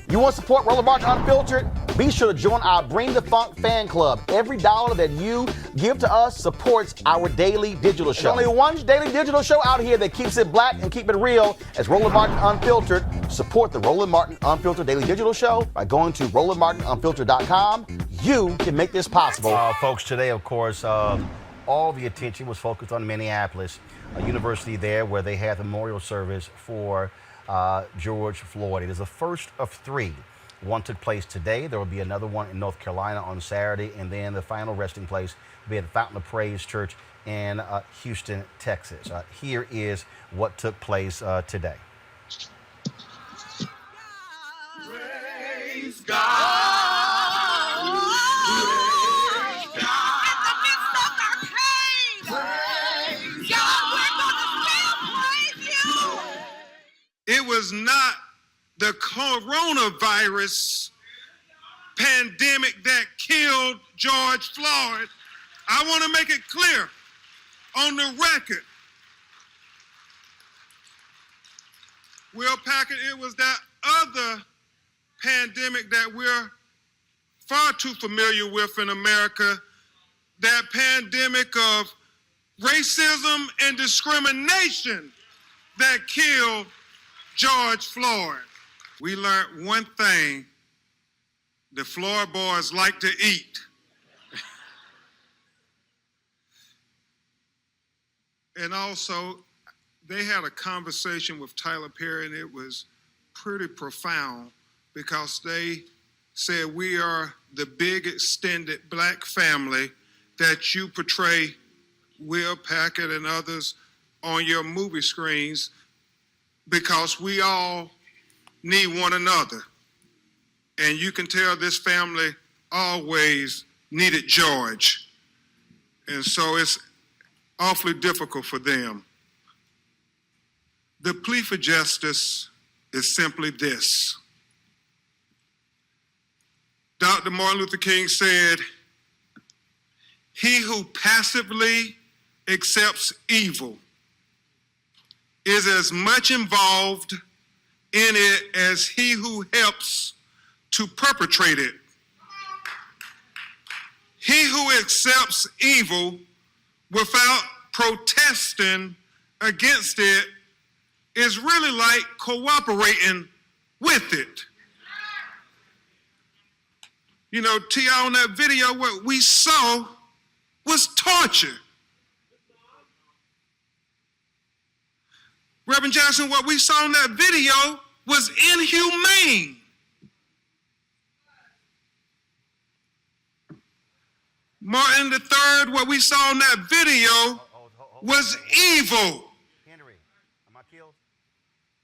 You want to support Roland Martin Unfiltered? Be sure to join our Bring the Funk fan club. Every dollar that you give to us supports our daily digital show. There's only one daily digital show out here that keeps it black and keep it real as Roland Martin Unfiltered. Support the Roland Martin Unfiltered daily digital show by going to RolandMartinUnfiltered.com. You can make this possible. Folks, today, of course, all the attention was focused on Minneapolis, a university there where they had the memorial service for George Floyd. It is the first of three. One took place today. There will be another one in North Carolina on Saturday, and then the final resting place will be at the Fountain of Praise Church in Houston, Texas. Here is what took place today. Praise God. Praise God. In the midst of our pain. Praise God. We're going to still praise you. It was not the coronavirus pandemic that killed George Floyd. I want to make it clear on the record. Will Packard, it was that other pandemic that we're far too familiar with in America, that pandemic of racism and discrimination that killed George Floyd. We learned one thing: the Floyd boys like to eat. And also, they had a conversation with Tyler Perry, and it was pretty profound because they said, we are the big extended black family that you portray, Will Packard and others, on your movie screens, because we all need one another. And you can tell this family always needed George. And so it's awfully difficult for them. The plea for justice is simply this. Dr. Martin Luther King said, "He who passively accepts evil is as much involved in it as he who helps to perpetrate it. He who accepts evil without protesting against it is really like cooperating with it." You know, T.I., on that video, what we saw was torture. Reverend Jackson, what we saw in that video was inhumane. Martin III, what we saw in that video was evil. Henry, am I killed?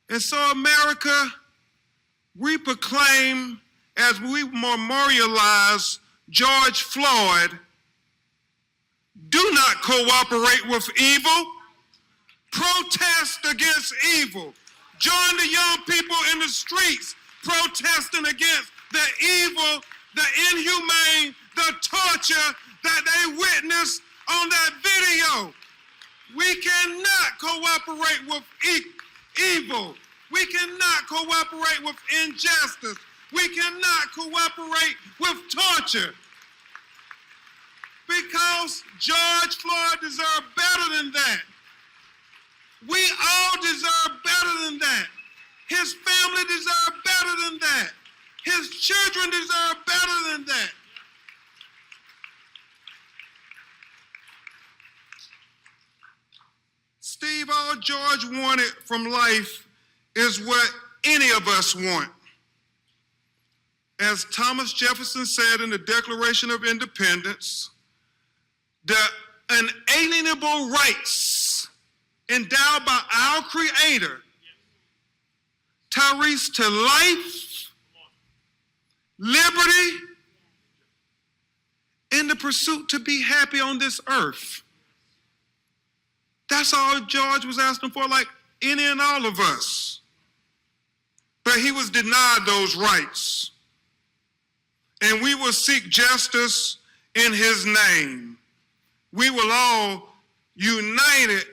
And so America, we proclaim, as we memorialize George Floyd, do not cooperate with evil. Protest against evil. Join the young people in the streets protesting against the evil, the inhumane, the torture that they witnessed on that video. We cannot cooperate with evil. We cannot cooperate with injustice. We cannot cooperate with torture. Because George Floyd deserved better than that. We all deserve better than that. His family deserve better than that. His children deserve better than that. Steve, all George wanted from life is what any of us want. As Thomas Jefferson said in the Declaration of Independence, the unalienable rights endowed by our Creator, Tyrese, to life, liberty, and the pursuit to be happy on this earth. That's all George was asking for, like any and all of us. But he was denied those rights. And we will seek justice in his name. We will all united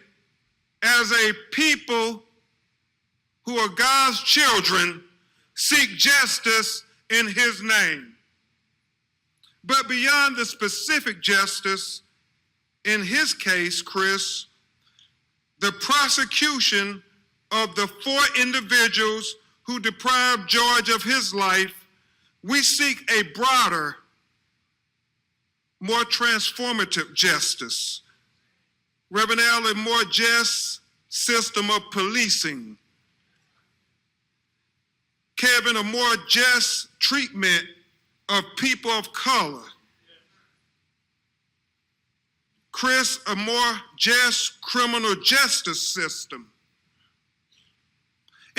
as a people who are God's children seek justice in his name. But beyond the specific justice, in his case, Chris, the prosecution of the 4 individuals who deprived George of his life, we seek a broader, more transformative justice. Reverend Al, a more just system of policing. Kevin, a more just treatment of people of color. Chris, a more just criminal justice system.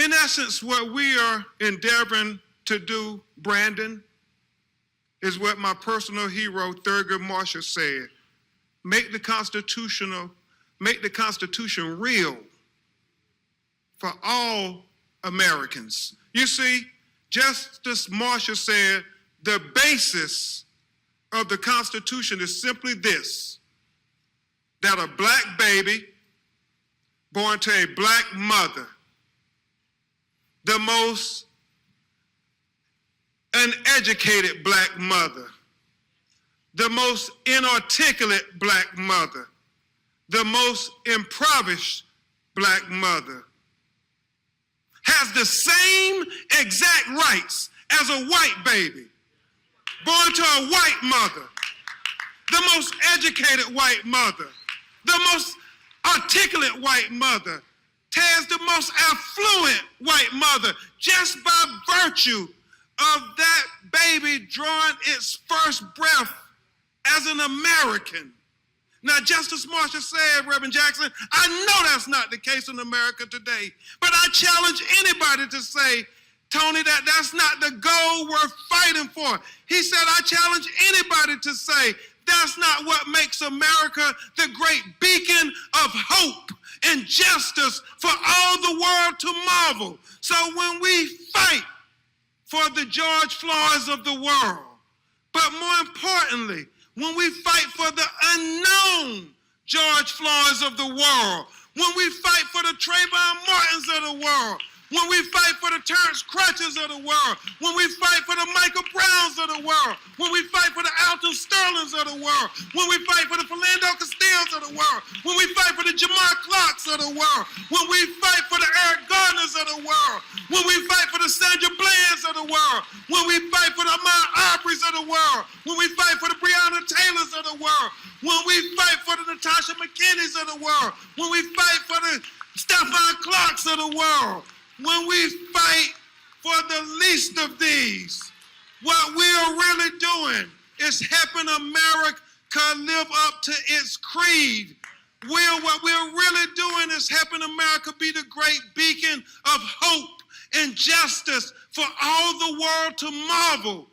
In essence, what we are endeavoring to do, Brandon, is what my personal hero, Thurgood Marshall, said. Make the Constitution real for all Americans. You see, Justice Marshall said the basis of the Constitution is simply this, that a black baby born to a black mother, the most uneducated black mother, the most inarticulate black mother, the most impoverished black mother, has the same exact rights as a white baby born to a white mother, the most educated white mother, the most articulate white mother, has the most affluent white mother, just by virtue of that baby drawing its first breath as an American. Now, Justice Marshall said, Reverend Jackson, I know that's not the case in America today, but I challenge anybody to say, Tony, that's not the goal we're fighting for. He said, I challenge anybody to say, that's not what makes America the great beacon of hope and justice for all the world to marvel. So when we fight for the George Floyds of the world, but more importantly, when we fight for the unknown George Floyds of the world, when we fight for the Trayvon Martins of the world, when we fight for the Terrence Crutches of the world, when we fight for the Michael Browns of the world, when we fight for the Alton Sterlings of the world, when we fight for the Philando Castillos of the world, when we fight for the Jamar Clarks of the world, when we fight for the Eric Garners of the world, when we fight for the Sandra Blands of the world, when we fight for the Ahmaud Arbery's of the world, when we fight for the Breonna Taylors of the world, when we fight for the Natasha McKinney's of the world, when we fight for the Stephon Clarks of the world, when we fight for the least of these, what we are really doing is helping America live up to its creed. What we're really doing is helping America be the great beacon of hope and justice for all the world to marvel.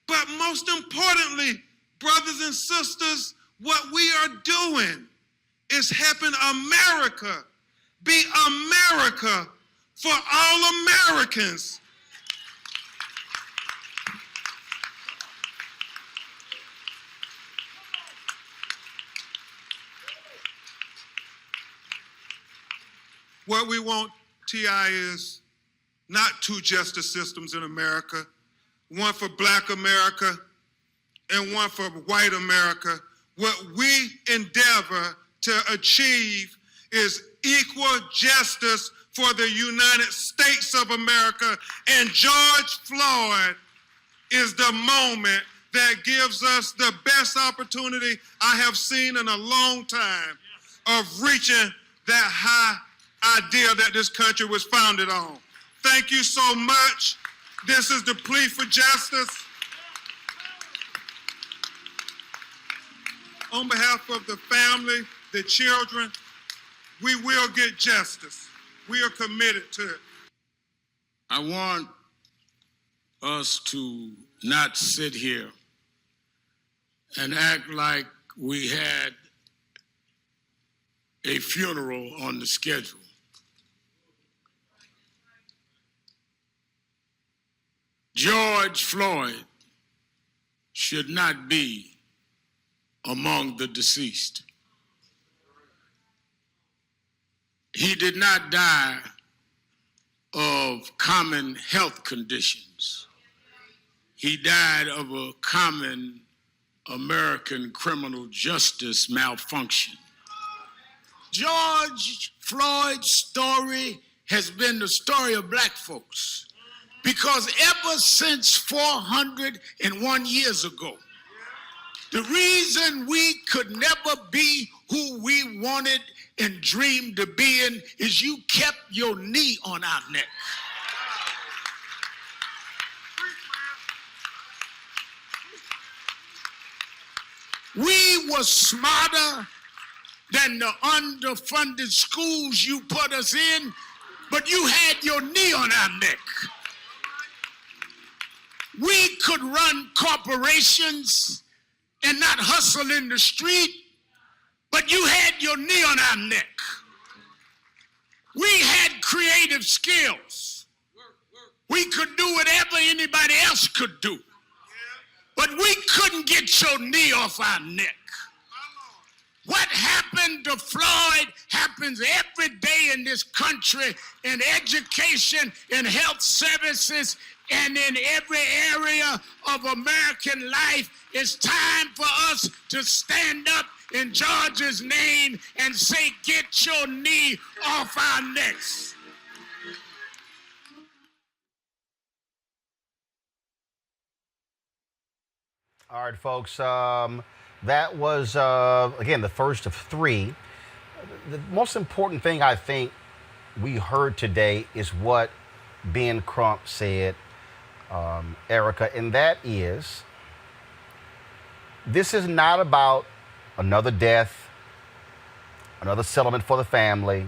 But most importantly, brothers and sisters, what we are doing is helping America be America for all Americans. What we want, T.I., is not 2 justice systems in America, one for black America and one for white America. What we endeavor to achieve is equal justice for the United States of America, and George Floyd is the moment that gives us the best opportunity I have seen in a long time of reaching that high idea that this country was founded on. Thank you so much. This is the plea for justice. On behalf of the family, the children, we will get justice. We are committed to it. I want us to not sit here and act like we had a funeral on the schedule. George Floyd should not be among the deceased. He did not die of common health conditions. He died of a common American criminal justice malfunction. George Floyd's story has been the story of black folks, because ever since 401 years ago, the reason we could never be who we wanted and dreamed of being is you kept your knee on our neck. We were smarter than the underfunded schools you put us in, but you had your knee on our neck. We could run corporations and not hustle in the street, but you had your knee on our neck. We had creative skills. We could do whatever anybody else could do, but we couldn't get your knee off our neck. What happened to Floyd happens every day in this country, in education, in health services, and in every area of American life. It's time for us to stand up in George's name and say, get your knee off our necks. All right, folks. That was, again, the first of three. The most important thing I think we heard today is what Ben Crump said, Erica, and that is, this is not about another death, another settlement for the family,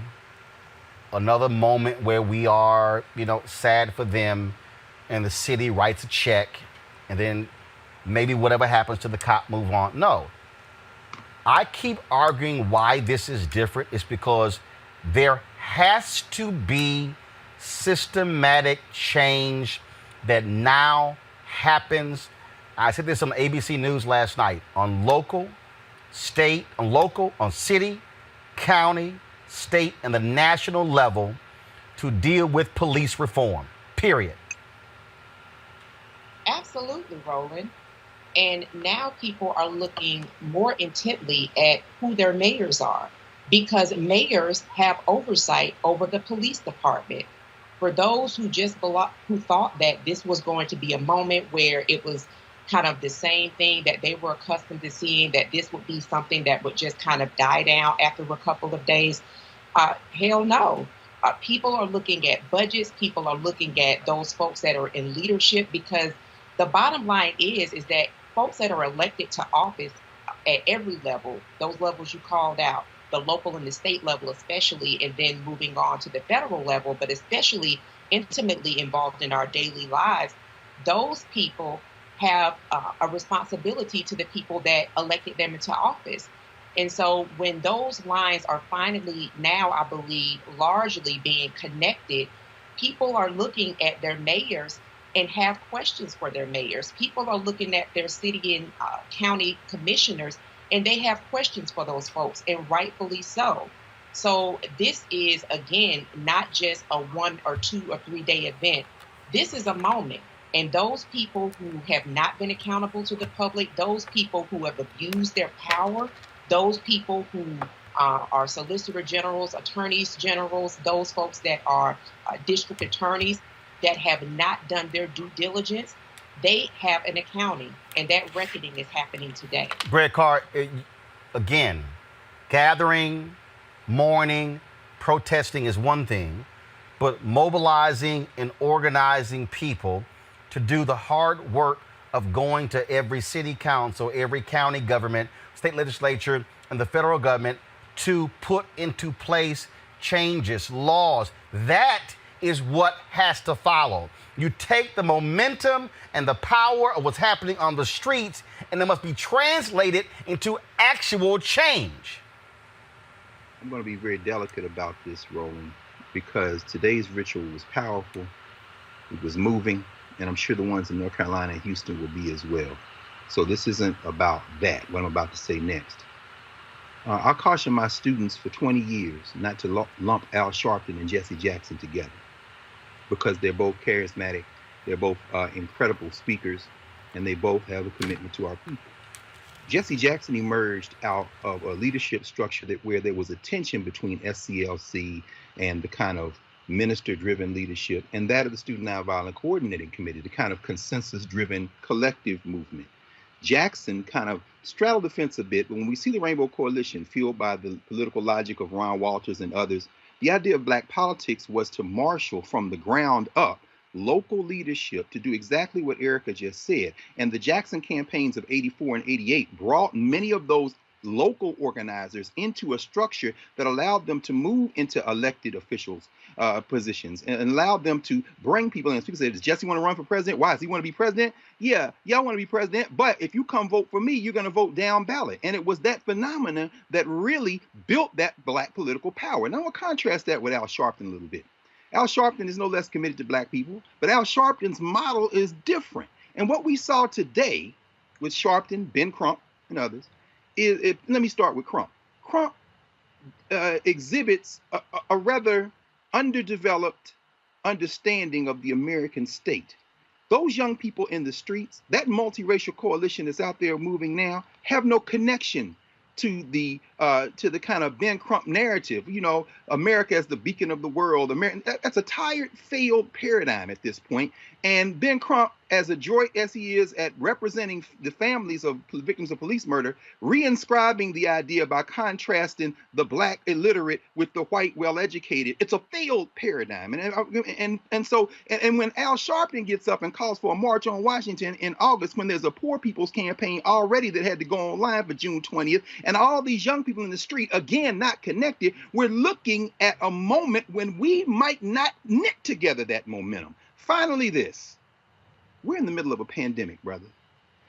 another moment where we are, sad for them, and the city writes a check, and then maybe whatever happens to the cop, move on. No. I keep arguing why this is different. It's because there has to be systematic change that now happens. I said this on ABC News last night, on city, county, state, and the national level to deal with police reform, period. Absolutely, Roland. And now people are looking more intently at who their mayors are, because mayors have oversight over the police department. For those who who thought that this was going to be a moment where it was kind of the same thing that they were accustomed to seeing, that this would be something that would just kind of die down after a couple of days, hell no. People are looking at budgets. People are looking at those folks that are in leadership, because the bottom line is that folks that are elected to office at every level, those levels you called out, the local and the state level especially, and then moving on to the federal level, but especially intimately involved in our daily lives, those people have a responsibility to the people that elected them into office. And so when those lines are finally now, I believe, largely being connected, people are looking at their mayors and have questions for their mayors. People are looking at their city and county commissioners, and they have questions for those folks, and rightfully so. So this is, again, not just a 1 or 2 or 3 day event. This is a moment. And those people who have not been accountable to the public, those people who have abused their power, those people who are solicitor generals, attorneys generals, those folks that are district attorneys that have not done their due diligence, they have an accounting, and that reckoning is happening today. Brett Carr, again, gathering, mourning, protesting is one thing, but mobilizing and organizing people to do the hard work of going to every city council, every county government, state legislature, and the federal government to put into place changes, laws. That is what has to follow. You take the momentum and the power of what's happening on the streets, and it must be translated into actual change. I'm going to be very delicate about this, Roland, because today's ritual was powerful, it was moving, and I'm sure the ones in North Carolina and Houston will be as well. So this isn't about that, what I'm about to say next. I'll caution my students for 20 years not to lump Al Sharpton and Jesse Jackson together. because they're both charismatic, they're both incredible speakers, and they both have a commitment to our people. Jesse Jackson emerged out of a leadership structure where there was a tension between SCLC and the kind of minister-driven leadership and that of the Student Nonviolent Coordinating Committee, the kind of consensus-driven collective movement. Jackson kind of straddled the fence a bit, but when we see the Rainbow Coalition fueled by the political logic of Ron Walters and others, the idea of black politics was to marshal from the ground up local leadership to do exactly what Erica just said. And the Jackson campaigns of 84 and 88 brought many of those local organizers into a structure that allowed them to move into elected officials positions and allowed them to bring people in. People say, does Jesse want to run for president? Why? Does he want to be president? Yeah, I want to be president, but if you come vote for me, you're going to vote down ballot. And it was that phenomenon that really built that black political power. Now I'll contrast that with Al Sharpton a little bit. Al Sharpton is no less committed to black people, but Al Sharpton's model is different. And what we saw today with Sharpton, Ben Crump, and others, let me start with Crump. Crump exhibits a rather underdeveloped understanding of the American state. Those young people in the streets, that multiracial coalition that's out there moving now, have no connection to the kind of Ben Crump narrative, America as the beacon of the world. That's a tired, failed paradigm at this point. And Ben Crump, as adroit as he is at representing the families of victims of police murder, reinscribing the idea by contrasting the black illiterate with the white well-educated. It's a failed paradigm. And so when Al Sharpton gets up and calls for a march on Washington in August, when there's a poor people's campaign already that had to go online for June 20th, and all these young people in the street, again, not connected, we're looking at a moment when we might not knit together that momentum. Finally, this. We're in the middle of a pandemic, brother.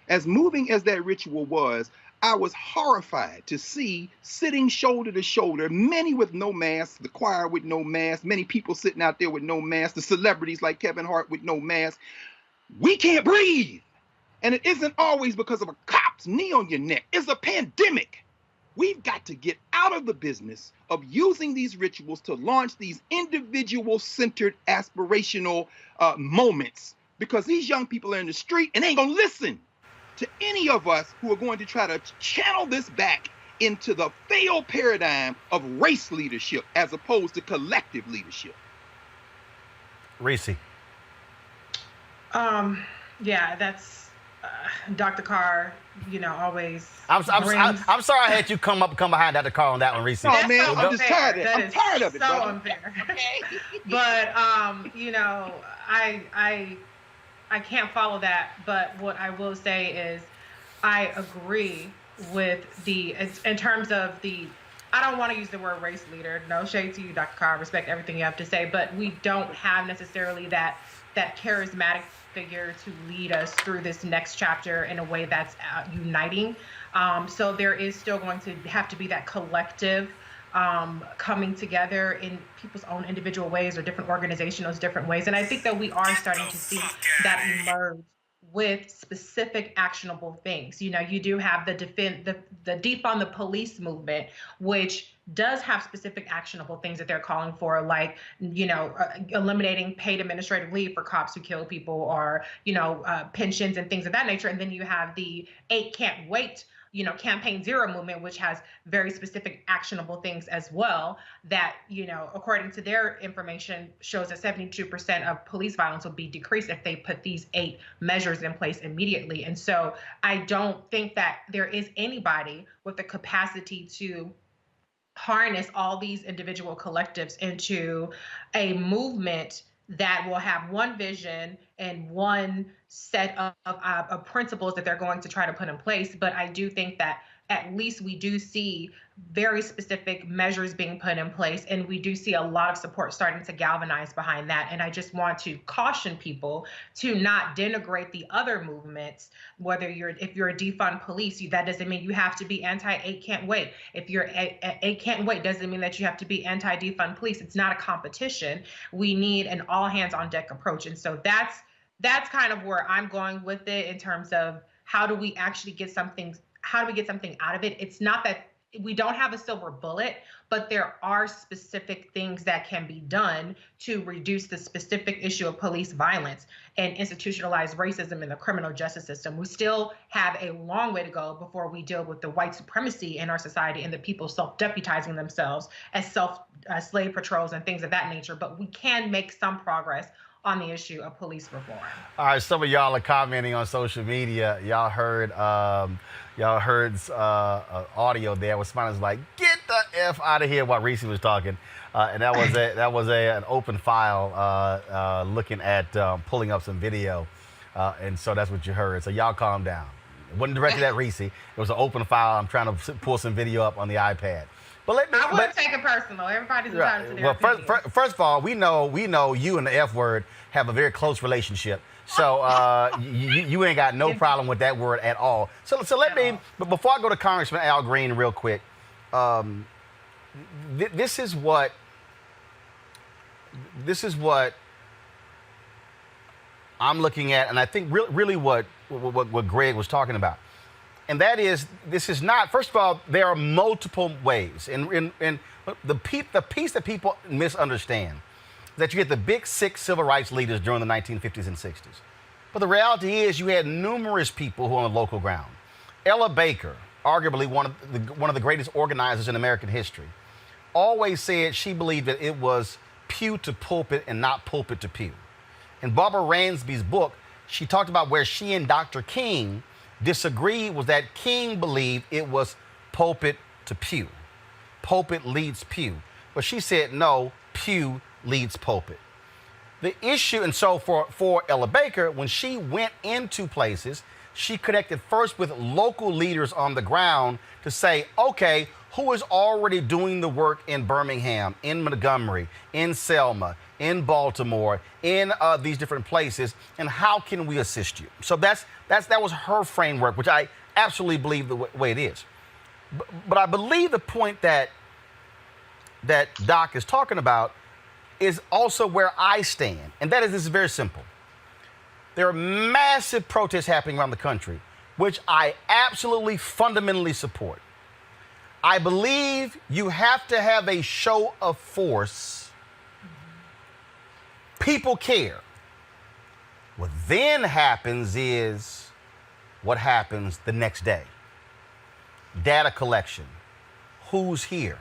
As moving as that ritual was, I was horrified to see sitting shoulder to shoulder, many with no masks, the choir with no masks, many people sitting out there with no masks, the celebrities like Kevin Hart with no mask. We can't breathe. And it isn't always because of a cop's knee on your neck. It's a pandemic. We've got to get out of the business of using these rituals to launch these individual-centered aspirational moments, because these young people are in the street and they ain't gonna listen to any of us who are going to try to channel this back into the failed paradigm of race leadership as opposed to collective leadership. Reese. Yeah, that's Dr. Carr, always. I'm sorry I had you come behind Dr. Carr on that one, Reese. No, man, I'm just tired of it. I'm tired of it, so brother. Unfair. But I can't follow that. But what I will say is, I agree with in terms of I don't want to use the word race leader. No shade to you, Dr. Carr. Respect everything you have to say, but we don't have necessarily that charismatic figure to lead us through this next chapter in a way that's uniting. So there is still going to have to be that collective coming together in people's own individual ways or different organizations, different ways. And I think that we are starting to see that emerge with specific actionable things. You do have the defund the police movement, which does have specific actionable things that they're calling for, like, eliminating paid administrative leave for cops who kill people, or, pensions and things of that nature. And then you have the 8 Can't Wait, Campaign Zero movement, which has very specific actionable things as well that, according to their information, shows that 72% of police violence will be decreased if they put these 8 measures in place immediately. And so I don't think that there is anybody with the capacity to harness all these individual collectives into a movement that will have one vision and one set of principles that they're going to try to put in place. But I do think that at least we do see very specific measures being put in place, and we do see a lot of support starting to galvanize behind that. And I just want to caution people to not denigrate the other movements. If you're a defund police, that doesn't mean you have to be anti-8 Can't Wait. If you're 8 Can't Wait, doesn't mean that you have to be anti-defund police. It's not a competition. We need an all hands on deck approach. And so that's kind of where I'm going with it in terms of how do we actually get something out of it. It's not that we don't have a silver bullet, but there are specific things that can be done to reduce the specific issue of police violence and institutionalized racism in the criminal justice system. We still have a long way to go before we deal with the white supremacy in our society and the people self-deputizing themselves as slave patrols and things of that nature, but we can make some progress on the issue of police reform. All right, some of y'all are commenting on social media. Y'all heard audio there where somebody was like, "Get the F out of here," while Reese was talking, and that was an open file looking at pulling up some video, and so that's what you heard. So y'all calm down. It wasn't directed at Reese. It was an open file. I'm trying to pull some video up on the iPad. But I wouldn't take it personal. Everybody's entitled to their opinion. First of all, we know you and the F word have a very close relationship. So you ain't got no problem with that word at all. So let me, but before I go to Congressman Al Green real quick, this is what I'm looking at, and I think really what Greg was talking about. And that is, this is not, first of all, there are multiple ways. And the piece that people misunderstand is that you get the big six civil rights leaders during the 1950s and 60s. But the reality is you had numerous people who were on the local ground. Ella Baker, arguably one of the greatest organizers in American history, always said she believed that it was pew to pulpit and not pulpit to pew. In Barbara Ransby's book, she talked about where she and Dr. King disagreed was that King believed it was pulpit to pew. Pulpit leads pew. But she said, no, pew leads pulpit. The issue, and so for Ella Baker, when she went into places, she connected first with local leaders on the ground to say, okay, who is already doing the work in Birmingham, in Montgomery, in Selma, in Baltimore, in these different places, and how can we assist you? So that was her framework, which I absolutely believe the way it is. But I believe the point that Doc is talking about is also where I stand, and that is this is very simple. There are massive protests happening around the country, which I absolutely fundamentally support. I believe you have to have a show of force. People care. What then happens is what happens the next day. Data collection. Who's here?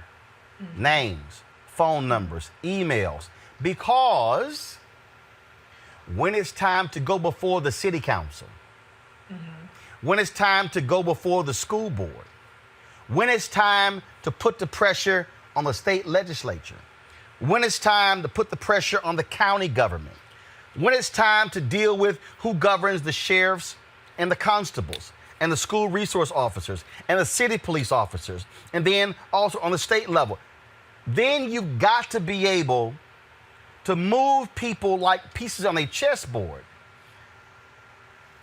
Names, phone numbers, emails. Because when it's time to go before the city council, when it's time to go before the school board, when it's time to put the pressure on the state legislature, when it's time to put the pressure on the county government, when it's time to deal with who governs the sheriffs and the constables and the school resource officers and the city police officers, and then also on the state level, then you've got to be able to move people like pieces on a chessboard.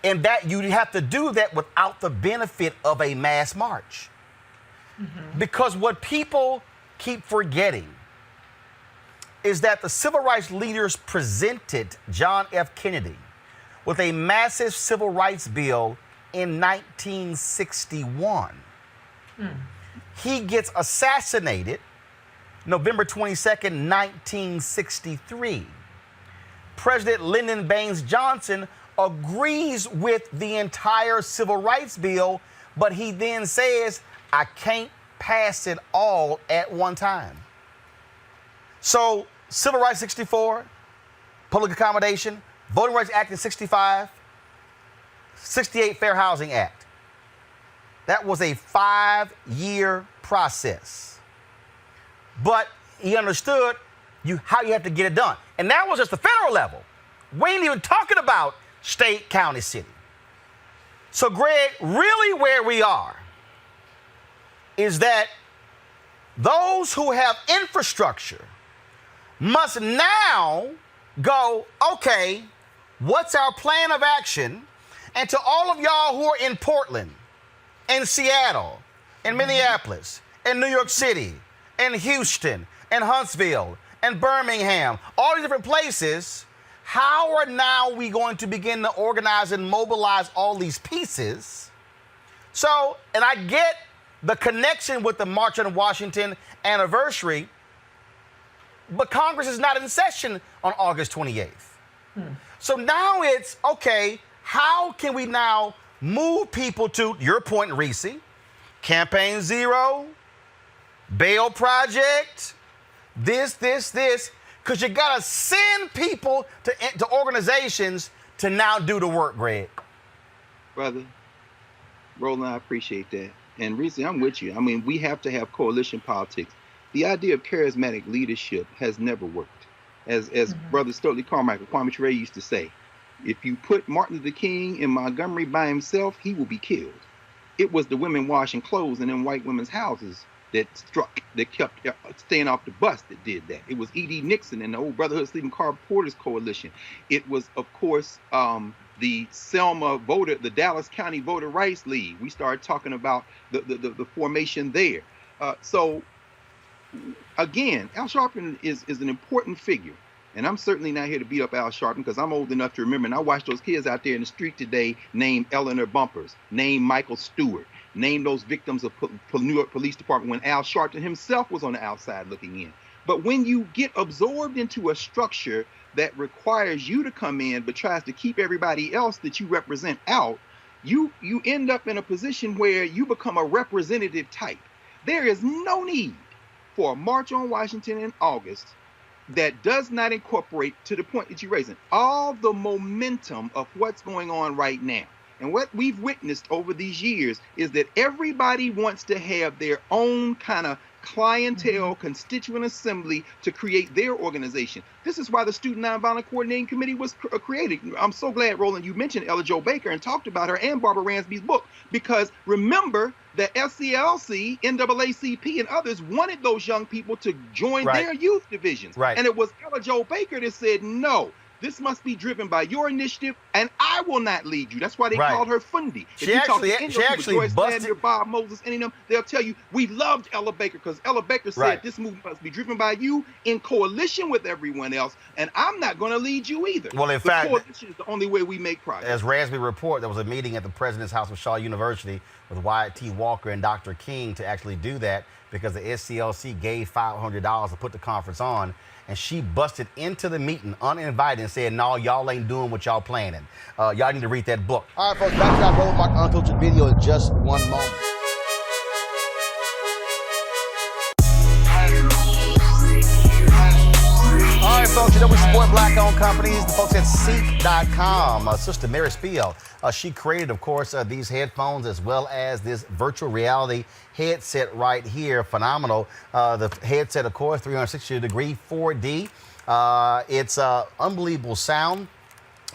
And that you have to do that without the benefit of a mass march. Because what people keep forgetting is that the civil rights leaders presented John F. Kennedy with a massive civil rights bill in 1961. He gets assassinated November 22nd, 1963. President Lyndon Baines Johnson agrees with the entire civil rights bill, but he then says, I can't pass it all at one time. So, Civil Rights 64, Public Accommodation, Voting Rights Act in 65, 68 Fair Housing Act. That was a 5-year process. But he understood how you have to get it done. And that was just the federal level. We ain't even talking about state, county, city. So, Greg, really where we are is that those who have infrastructure must now go, okay, what's our plan of action? And to all of y'all who are in Portland, in Seattle, in Minneapolis, in New York City, in Houston, in Huntsville, in Birmingham, all these different places, how are now we going to begin to organize and mobilize all these pieces? So, and I get the connection with the March on Washington anniversary, but Congress is not in session on August 28th. So now it's, okay, how can we now move people to, your point, Reese, Campaign Zero, Bail Project, this, because you got to send people to organizations to now do the work, Greg. Brother, Roland, I appreciate that. And Reese, I'm with you. I mean, we have to have coalition politics. The idea of charismatic leadership has never worked. As Brother Stokely Carmichael, Kwame Ture used to say, if you put Martin Luther King in Montgomery by himself, he will be killed. It was the women washing clothes in them white women's houses that kept staying off the bus that did that. It was E.D. Nixon and the old Brotherhood Sleeping Car Porters Coalition. It was, of course, the Selma voter, the Dallas County Voter Rights League. We started talking about the formation there. So, again, Al Sharpton is an important figure. And I'm certainly not here to beat up Al Sharpton because I'm old enough to remember. And I watched those kids out there in the street today named Eleanor Bumpers, named Michael Stewart, named those victims of New York Police Department when Al Sharpton himself was on the outside looking in. But when you get absorbed into a structure that requires you to come in but tries to keep everybody else that you represent out, you end up in a position where you become a representative type. There is no need for a March on Washington in August that does not incorporate, to the point that you're raising, all the momentum of what's going on right now. And what we've witnessed over these years is that everybody wants to have their own kind of clientele, constituent assembly to create their organization. This is why the Student Nonviolent Coordinating Committee was created. I'm so glad, Roland, you mentioned Ella Jo Baker and talked about her and Barbara Ransby's book, because remember that SCLC, NAACP, and others wanted those young people to join their youth divisions. And it was Ella Jo Baker that said, no, this must be driven by your initiative, and I will not lead you. That's why they called her Fundi. She actually busted Bob Moses, any of them, they'll tell you, we loved Ella Baker because Ella Baker said this movement must be driven by you in coalition with everyone else, and I'm not going to lead you either. Well, in fact, coalition is the only way we make progress. As Ransby report, there was a meeting at the President's House of Shaw University with Wyatt T. Walker and Dr. King to actually do that because the SCLC gave $500 to put the conference on. And she busted into the meeting uninvited and said, no, y'all ain't doing what y'all planning. Y'all need to read that book. All right, folks, back to our Roland Martin Unfiltered video in just one moment. All right, folks, you know we support black-owned companies. The folks at Ceek.com. Sister Mary Spiel, she created, of course, these headphones as well as this virtual reality headset right here. Phenomenal. The headset, of course, 360-degree 4D. It's unbelievable sound.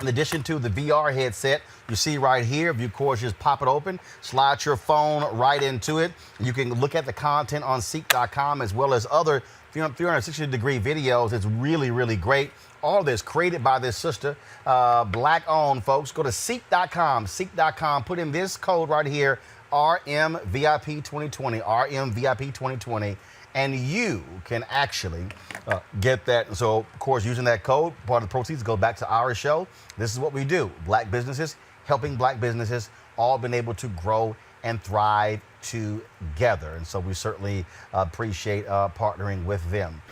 In addition to the VR headset, you see right here, if you, of course, just pop it open, slide your phone right into it. You can look at the content on Ceek.com as well as other 360-degree videos. It's really, really great. All this created by this sister, black-owned, folks. Go to Ceek.com, Ceek.com. Put in this code right here, RMVIP2020, RMVIP2020, and you can actually get that. And so, of course, using that code, part of the proceeds go back to our show. This is what we do. Black businesses, helping black businesses, all been able to grow and thrive together. And so we certainly appreciate partnering with them.